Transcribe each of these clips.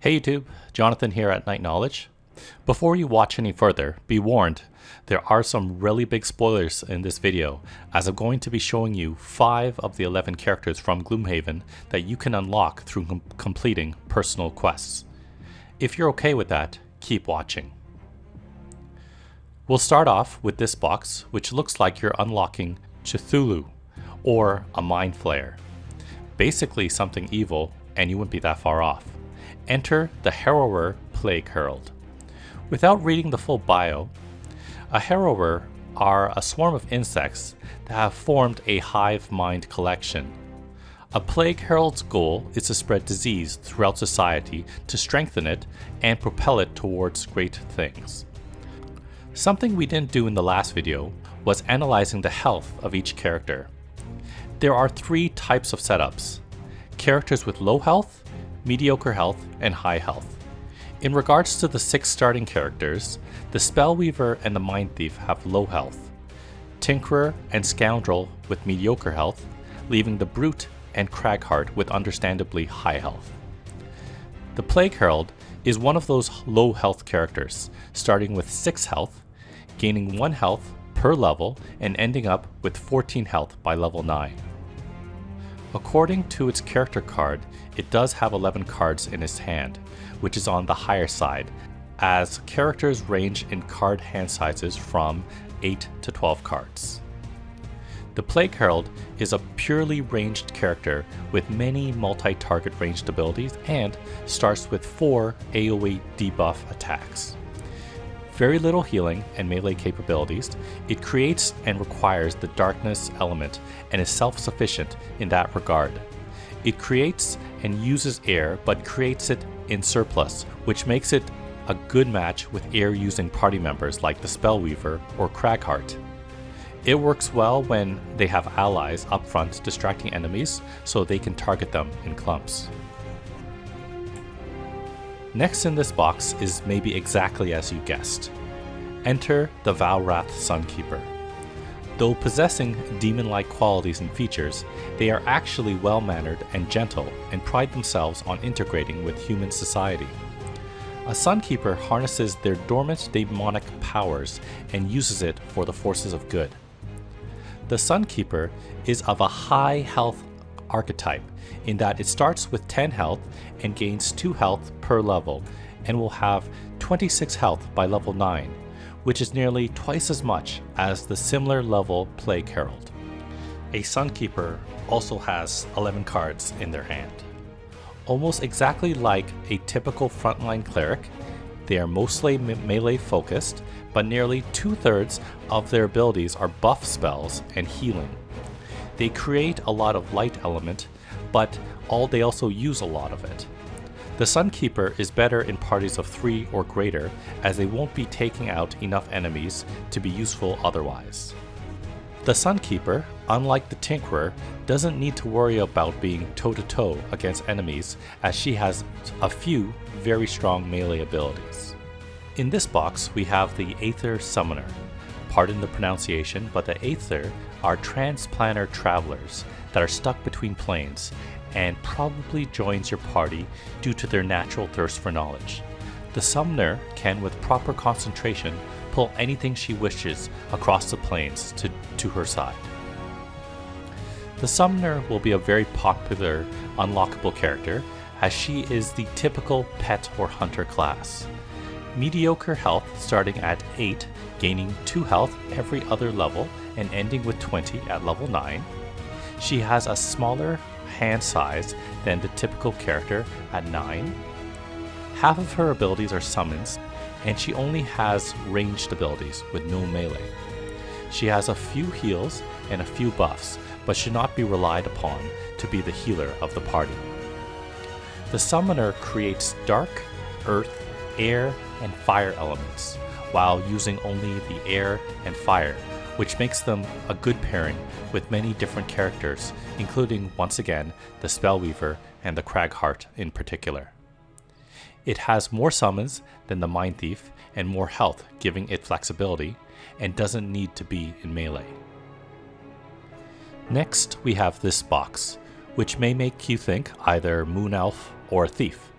Hey YouTube, Jonathan here at Night Knowledge. Before you watch any further, be warned, there are some really big spoilers in this video, as I'm going to be showing you 5 of the 11 characters from Gloomhaven that you can unlock through completing personal quests. If you're okay with that, keep watching. We'll start off with this box, which looks like you're unlocking Cthulhu, or a Mind Flayer. Basically something evil, and you wouldn't be that far off. Enter the Harrower Plagueherald. Without reading the full bio, a Harrower are a swarm of insects that have formed a hive mind collection. A Plagueherald's goal is to spread disease throughout society to strengthen it and propel it towards great things. Something we didn't do in the last video was analyzing the health of each character. There are 3 types of setups: characters with low health, mediocre health, and high health. In regards to the 6 starting characters, the Spellweaver and the Mind Thief have low health, Tinkerer and Scoundrel with mediocre health, leaving the Brute and Cragheart with understandably high health. The Plagueherald is one of those low health characters, starting with 6 health, gaining 1 health per level, and ending up with 14 health by level 9. According to its character card, it does have 11 cards in its hand, which is on the higher side, as characters range in card hand sizes from 8 to 12 cards. The Plagueherald is a purely ranged character with many multi-target ranged abilities and starts with 4 AoE debuff attacks. Very little healing and melee capabilities, it creates and requires the darkness element and is self-sufficient in that regard. It creates and uses air, but creates it in surplus, which makes it a good match with air-using party members like the Spellweaver or Cragheart. It works well when they have allies up front distracting enemies so they can target them in clumps. Next in this box is maybe exactly as you guessed. Enter the Valwrath Sunkeeper. Though possessing demon-like qualities and features, they are actually well-mannered and gentle and pride themselves on integrating with human society. A Sunkeeper harnesses their dormant demonic powers and uses it for the forces of good. The Sunkeeper is of a high health archetype in that it starts with 10 health and gains 2 health per level and will have 26 health by level 9, which is nearly twice as much as the similar level Plagueherald. A Sunkeeper also has 11 cards in their hand. Almost exactly like a typical frontline cleric, they are mostly melee focused, but nearly 2/3 of their abilities are buff spells and healing. They create a lot of light element, but they also use a lot of it. The Sunkeeper is better in parties of 3 or greater, as they won't be taking out enough enemies to be useful otherwise. The Sunkeeper, unlike the Tinkerer, doesn't need to worry about being toe-to-toe against enemies, as she has a few very strong melee abilities. In this box we have the Aether Summoner. Pardon the pronunciation, but the Aether are transplanar travelers that are stuck between planes and probably joins your party due to their natural thirst for knowledge. The Summoner can, with proper concentration, pull anything she wishes across the planes to her side. The Summoner will be a very popular unlockable character, as she is the typical pet or hunter class. Mediocre health starting at 8, gaining 2 health every other level and ending with 20 at level 9. She has a smaller hand size than the typical character at 9. Half of her abilities are summons, and she only has ranged abilities with no melee. She has a few heals and a few buffs, but should not be relied upon to be the healer of the party. The Summoner creates dark, earth, air, and fire elements, while using only the air and fire, which makes them a good pairing with many different characters, including, once again, the Spellweaver and the Cragheart in particular. It has more summons than the Mind Thief and more health, giving it flexibility, and doesn't need to be in melee. Next, we have this box, which may make you think either Moon Elf or a Thief,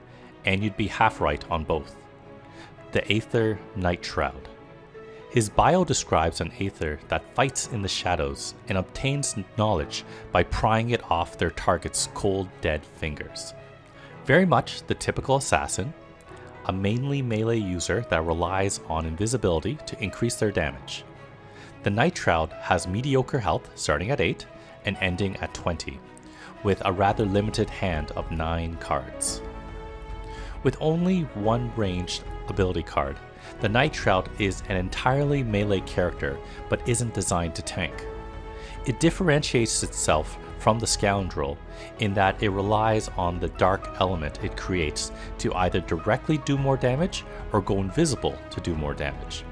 and you'd be half right on both. The Aether Night Shroud. His bio describes an Aether that fights in the shadows and obtains knowledge by prying it off their target's cold, dead fingers. Very much the typical assassin, a mainly melee user that relies on invisibility to increase their damage. The Night Shroud has mediocre health starting at 8 and ending at 20, with a rather limited hand of 9 cards. With only one ranged ability card, the Night Shroud is an entirely melee character but isn't designed to tank. It differentiates itself from the Scoundrel in that it relies on the dark element it creates to either directly do more damage or go invisible to do more damage.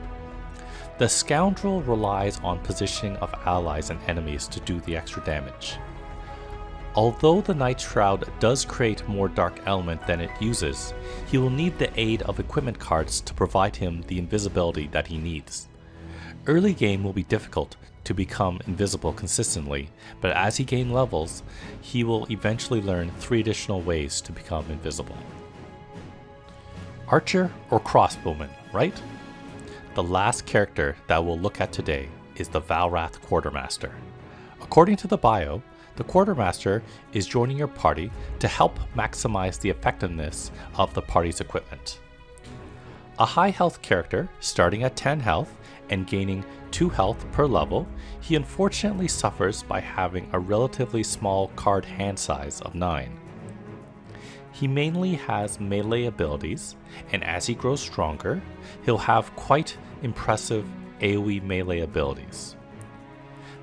The Scoundrel relies on positioning of allies and enemies to do the extra damage. Although the Night Shroud does create more dark element than it uses, he will need the aid of equipment cards to provide him the invisibility that he needs. Early game will be difficult to become invisible consistently, but as he gains levels, he will eventually learn 3 additional ways to become invisible. Archer or crossbowman, right? The last character that we'll look at today is the Valrath Quartermaster. According to the bio, the Quartermaster is joining your party to help maximize the effectiveness of the party's equipment. A high health character starting at 10 health and gaining 2 health per level, he unfortunately suffers by having a relatively small card hand size of 9. He mainly has melee abilities, and as he grows stronger, he'll have quite impressive AoE melee abilities.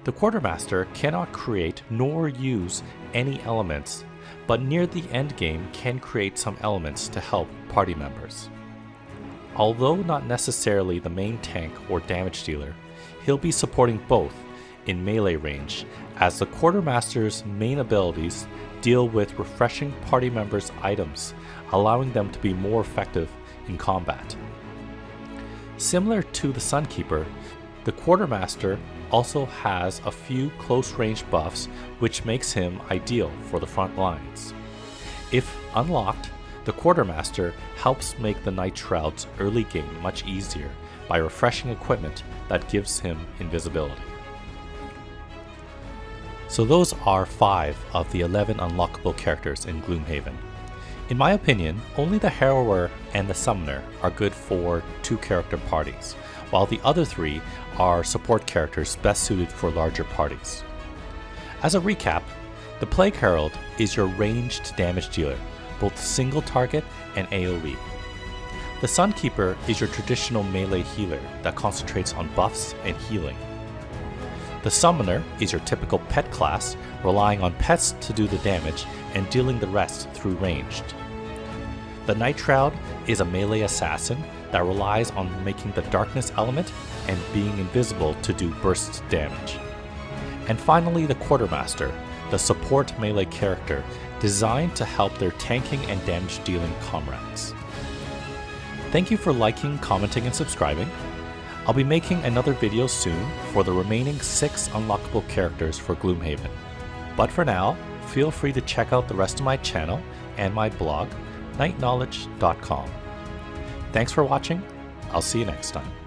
The Quartermaster cannot create nor use any elements, but near the end game can create some elements to help party members. Although not necessarily the main tank or damage dealer, he'll be supporting both in melee range, as the Quartermaster's main abilities deal with refreshing party members' items, allowing them to be more effective in combat. Similar to the Sunkeeper, the Quartermaster also has a few close-range buffs which makes him ideal for the front lines. If unlocked, the Quartermaster helps make the Night Shroud's early game much easier by refreshing equipment that gives him invisibility. So those are 5 of the 11 unlockable characters in Gloomhaven. In my opinion, only the Harrower and the Summoner are good for 2-character parties, while the other 3 are support characters best suited for larger parties. As a recap, the Plagueherald is your ranged damage dealer, both single target and AoE. The Sunkeeper is your traditional melee healer that concentrates on buffs and healing. The Summoner is your typical pet class, relying on pets to do the damage and dealing the rest through ranged. The Night Shroud is a melee assassin that relies on making the darkness element and being invisible to do burst damage. And finally, the Quartermaster, the support melee character designed to help their tanking and damage dealing comrades. Thank you for liking, commenting, and subscribing. I'll be making another video soon for the remaining 6 unlockable characters for Gloomhaven. But for now, feel free to check out the rest of my channel and my blog, nightknowledge.com. Thanks for watching. I'll see you next time.